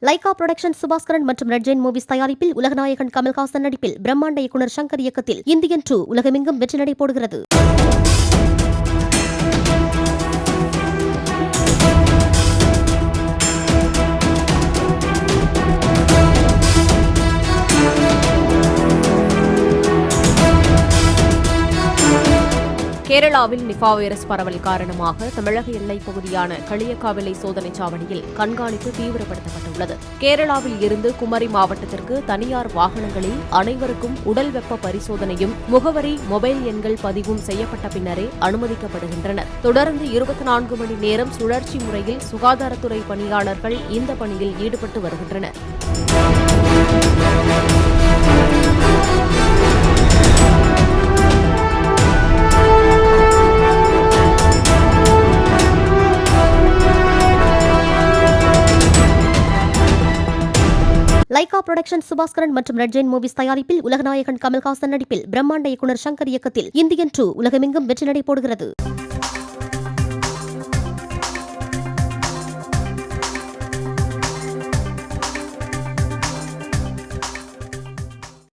Lyca production Subaskaran மற்றும் red Jain movies தயாரிப்பில் உலகநாயகன் கமல்ஹாசன் நடிப்பில் பிரம்மாண்ட இயக்குனர் சங்கர் இயக்கத்தில் இந்தியன் 2 உலகமெங்கும் வெற்றி நடை போடுகிறது. கேரளாவில் நிபா வைரஸ் பரவல் காரணமாக தமிழக எல்லைப் பகுதியான களியக்காவிளை சோதனைச் சாவடியில் கண்காணிப்பு தீவிரப்படுத்தப்பட்டுள்ளது. கேரளாவில் இருந்து குமரி மாவட்டத்திற்கு தனியார் வாகனங்களில் அனைவருக்கும் உடல் வெப்ப பரிசோதனையும் முகவரி மொபைல் எண்கள் பதிவும் செய்யப்பட்ட பின்னரே அனுமதிக்கப்படுகின்றனர். தொடர்ந்து 24 மணி நேரம் சுழற்சி முறையில் சுகாதாரத்துறை பணியாளர்கள் இந்த பணியில் ஈடுபட்டு வருகின்றனர். லைகா புரொடக்ஷன் சுபாஸ்கரன் மற்றும் ரெட் ஜெயின் மூவிஸ் தயாரிப்பில் உலகநாயகன் கமல்ஹாசன் நடிப்பில் பிரம்மாண்ட இயக்குனர் சங்கர் இயக்கத்தில் இந்தியன் 2 உலகமெங்கும் வெற்றி நடை போடுகிறது.